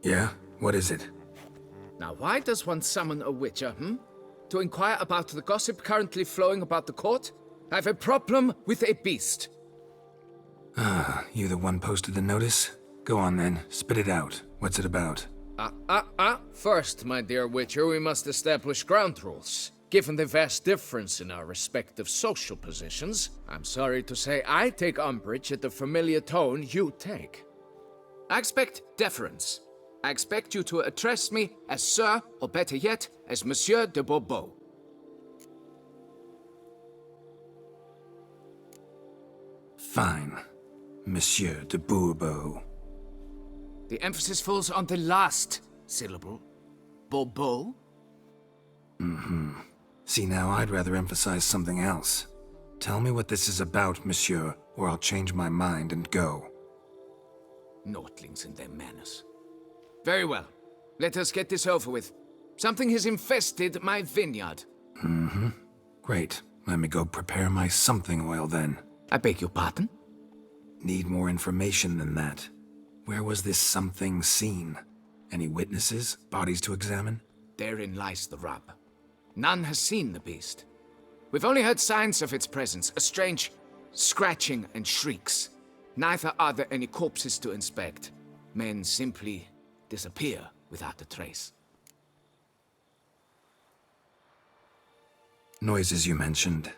Yeah? What is it? Now, why does one summon a witcher, To inquire about the gossip currently flowing about the court? I have a problem with a beast. Ah, you the one posted the notice? Go on then, spit it out. What's it about? First, my dear witcher, we must establish ground rules. Given the vast difference in our respective social positions, I'm sorry to say I take umbrage at the familiar tone you take. I expect deference. I expect you to address me as Sir, or better yet, as Monsieur de Bourbeau. Fine. Monsieur de Bourbeau. The emphasis falls on the last syllable. Bourbeau? See, now I'd rather emphasize something else. Tell me what this is about, monsieur, or I'll change my mind and go. Naughtlings and their manners. Very well. Let us get this over with. Something has infested my vineyard. Great. Let me go prepare my something oil then. I beg your pardon? Need more information than that. Where was this something seen? Any witnesses? Bodies to examine? Therein lies the rub. None has seen the beast. We've only heard signs of its presence, a strange scratching and shrieks. Neither are there any corpses to inspect. Men simply disappear without a trace. Noises you mentioned.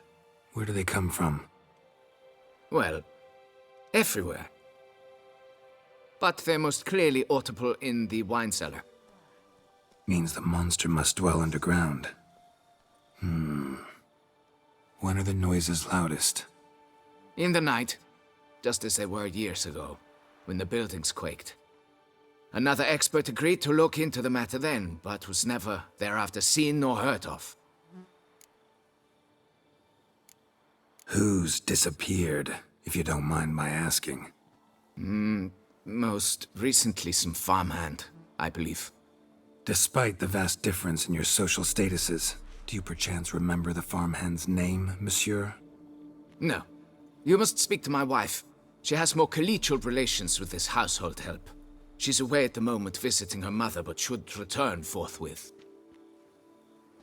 Where do they come from? Well, everywhere. But they're most clearly audible in the wine cellar. Means the monster must dwell underground. When are the noises loudest? In the night, just as they were years ago, when the buildings quaked. Another expert agreed to look into the matter then, but was never thereafter seen nor heard of. Who's disappeared, if you don't mind my asking? Most recently some farmhand, I believe. Despite the vast difference in your social statuses, do you perchance remember the farmhand's name, monsieur? No. You must speak to my wife. She has more collegial relations with this household help. She's away at the moment visiting her mother, but should return forthwith.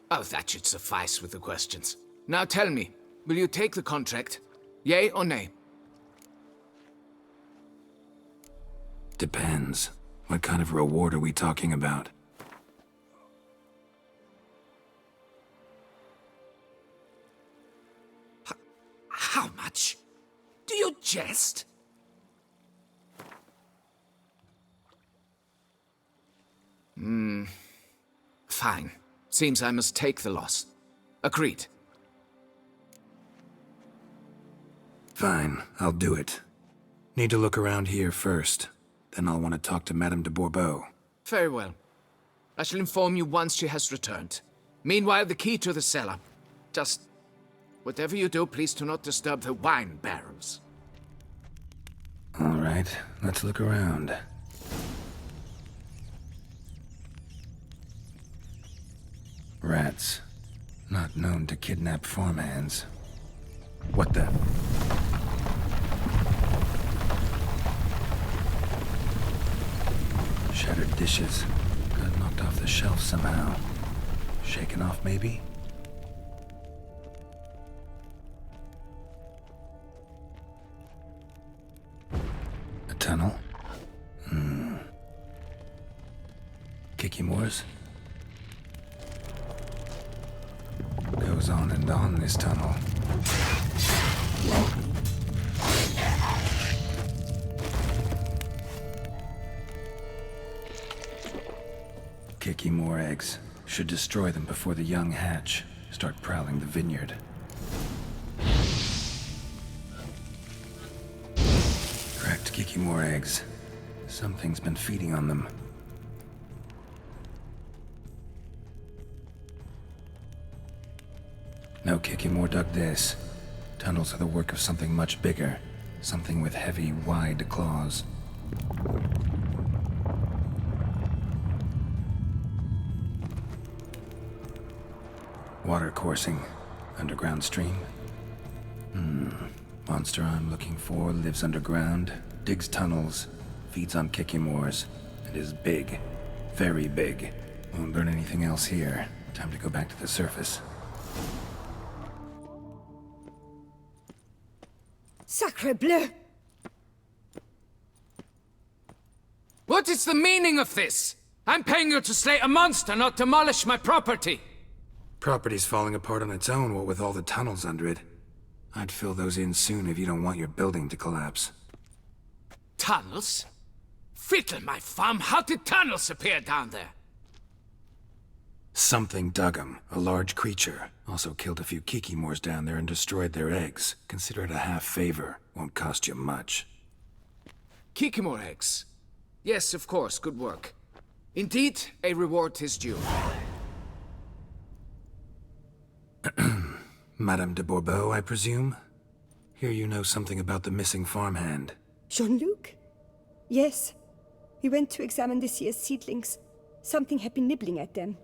Oh, that should suffice with the questions. Now tell me, will you take the contract? Yea or nay? Depends. What kind of reward are we talking about? How much? Do you jest? Fine. Seems I must take the loss. Agreed. Fine, I'll do it. Need to look around here first. Then I'll want to talk to Madame de Bourbeau. Very well. I shall inform you once she has returned. Meanwhile, the key to the cellar. Just whatever you do, please do not disturb the wine barrels. All right, let's look around. Rats. Not known to kidnap farmhands. What the? Shattered dishes. Got knocked off the shelf somehow. Shaken off, maybe? A tunnel? Kikimore's? Goes on and on, this tunnel. Kikimore eggs. Should destroy them before the young hatch. Start prowling the vineyard. Cracked Kikimore eggs. Something's been feeding on them. No Kikimore dug this. Tunnels are the work of something much bigger. Something with heavy, wide claws. Water coursing. Underground stream. Monster I'm looking for lives underground, digs tunnels, feeds on Kikimores, It is big. Very big. Won't learn anything else here. Time to go back to the surface. Sacre bleu! What is the meaning of this? I'm paying you to slay a monster, not demolish my property. Property's falling apart on its own, what with all the tunnels under it. I'd fill those in soon if you don't want your building to collapse. Tunnels? Fiddle my thumb, how did tunnels appear down there? Something dug 'em. A large creature. Also killed a few kikimores down there and destroyed their eggs. Consider it a half favor. Won't cost you much. Kikimore eggs. Yes, of course, good work. Indeed, a reward is due. Madame de Bourbeau, I presume? Hear you know something about the missing farmhand. Jean-Luc? Yes. We went to examine this year's seedlings. Something had been nibbling at them.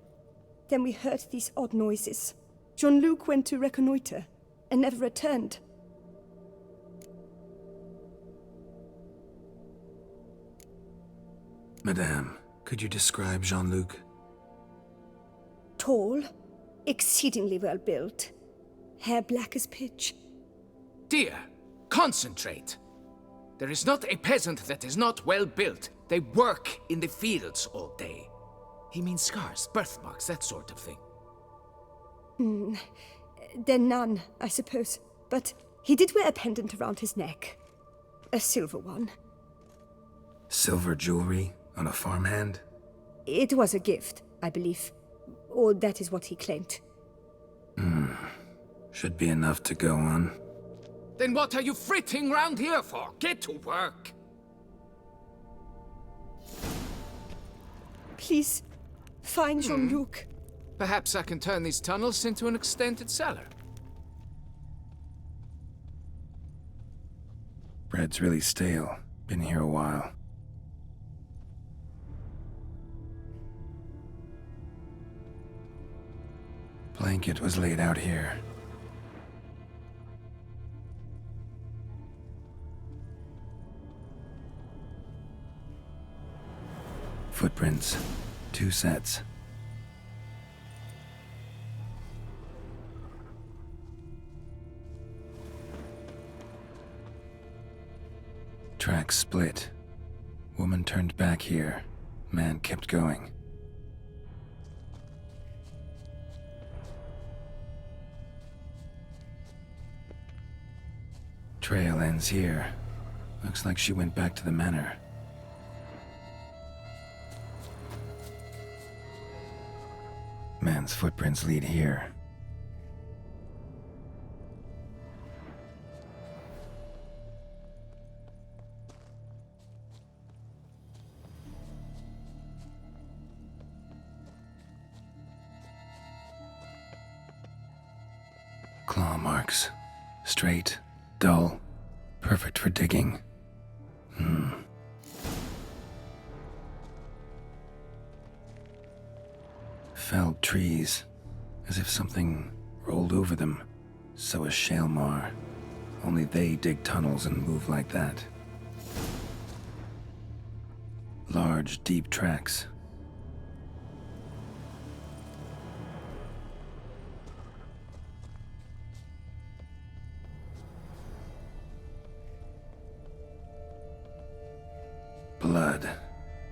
Then we heard these odd noises. Jean-Luc went to reconnoiter and never returned. Madame, could you describe Jean-Luc? Tall, exceedingly well built, hair black as pitch. Dear, concentrate. There is not a peasant that is not well built. They work in the fields all day. He means scars, birthmarks, that sort of thing. Then none, I suppose. But he did wear a pendant around his neck. A silver one. Silver jewelry on a farmhand? It was a gift, I believe. Or that is what he claimed. Should be enough to go on. Then what are you fritting round here for? Get to work. Please, find Jean-Luc. Perhaps I can turn these tunnels into an extended cellar. Bread's really stale. Been here a while. Blanket was laid out here. Footprints. 2 sets. Tracks split. Woman turned back here. Man kept going. Trail ends here. Looks like she went back to the manor. Man's footprints lead here. Claw marks. Straight, dull, perfect for digging. Felled trees, as if something rolled over them. So is shaelmaar. Only they dig tunnels and move like that. Large, deep tracks. Blood.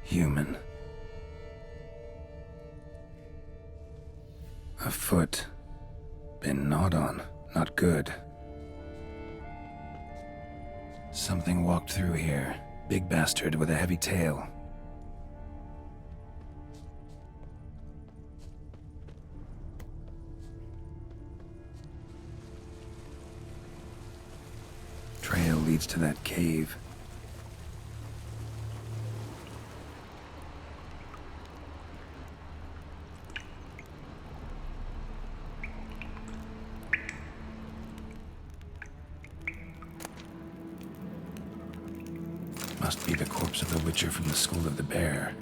Human. A foot. Been gnawed on. Not good. Something walked through here. Big bastard with a heavy tail. Trail leads to that cave. Must be the corpse of the Witcher from the School of the Bear.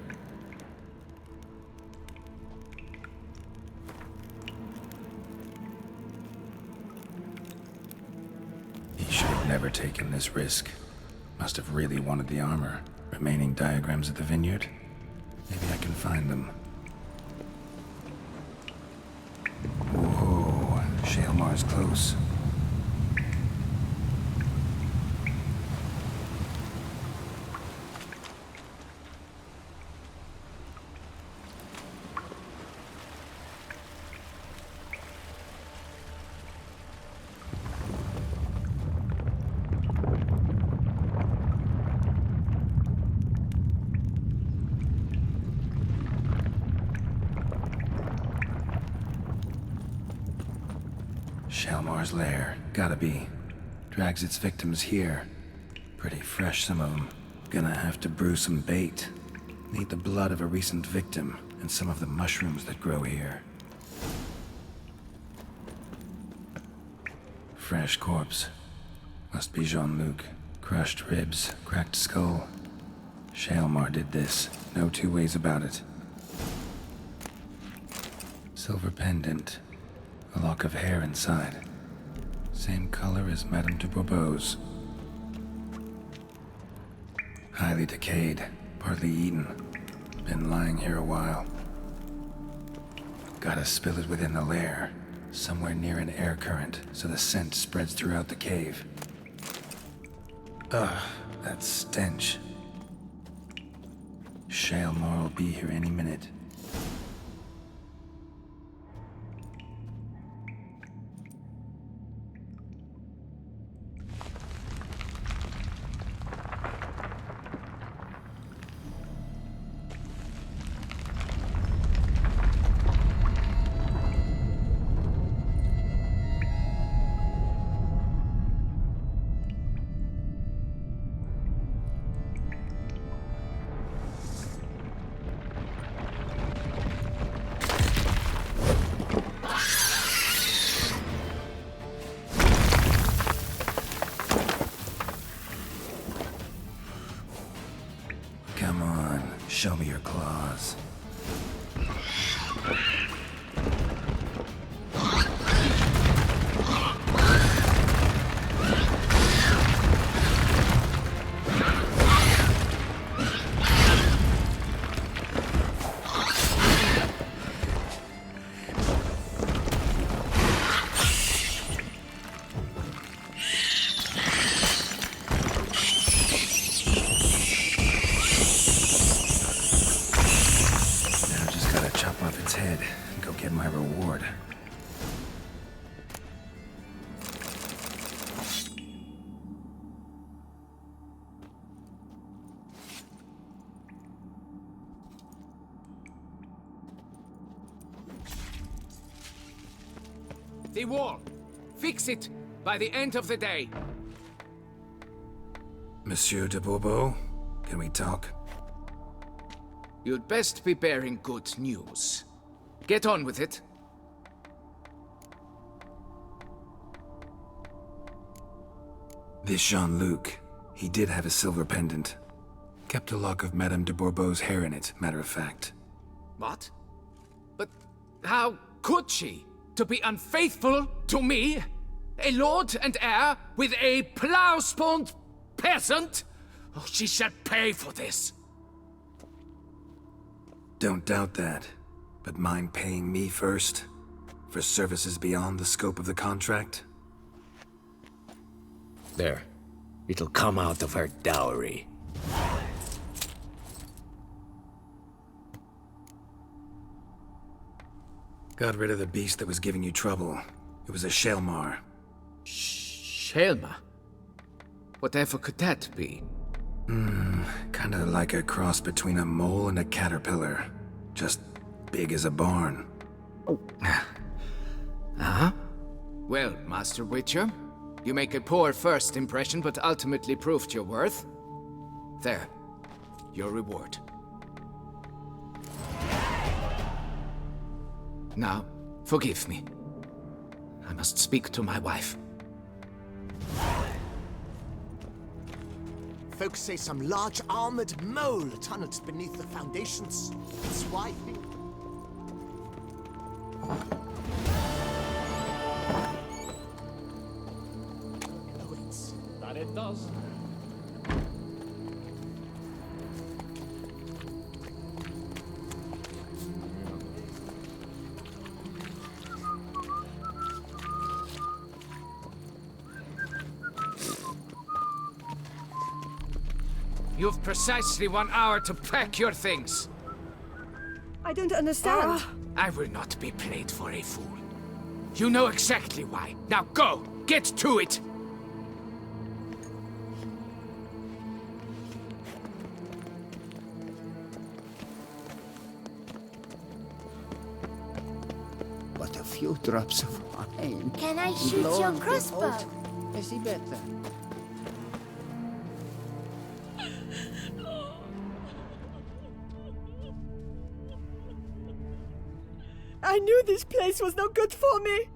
He should have never taken this risk. Must have really wanted the armor. Remaining diagrams of the vineyard? Maybe I can find them. Whoa, shaelmaar's close. shaelmaar's lair. Gotta be. Drags its victims here. Pretty fresh, some of them. Gonna have to brew some bait. Need the blood of a recent victim and some of the mushrooms that grow here. Fresh corpse. Must be Jean-Luc. Crushed ribs, cracked skull. Shaelmaar did this. No two ways about it. Silver pendant. A lock of hair inside. Same color as Madame de Bourbeau's. Highly decayed, partly eaten. Been lying here a while. Gotta spill it within the lair, somewhere near an air current, so the scent spreads throughout the cave. Ugh, that stench. Shaelmaar will be here any minute. Come on, show me your claws. Head and go get my reward. The wall. Fix it by the end of the day. Monsieur de Bourbeau, can we talk? You'd best be bearing good news. Get on with it. This Jean-Luc, he did have a silver pendant. Kept a lock of Madame de Bourbeau's hair in it, matter of fact. What? But how could she? To be unfaithful to me? A lord and heir with a plow-spawned peasant? Oh, she shall pay for this. Don't doubt that. But mind paying me first? For services beyond the scope of the contract? There. It'll come out of her dowry. Got rid of the beast that was giving you trouble. It was a shaelmaar. Shaelmaar? Whatever could that be? Kinda like a cross between a mole and a caterpillar. Just big as a barn. Huh? Well, Master Witcher, you make a poor first impression, but ultimately proved your worth. There. Your reward. Now, forgive me. I must speak to my wife. Folks say some large armored mole tunnels beneath the foundations. That's why. That it does. You've precisely 1 hour to pack your things. I don't understand. I will not be played for a fool. You know exactly why. Now go! Get to it! But a few drops of wine. Can I shoot Lo your and crossbow? behold, is he better? I knew this place was no good for me.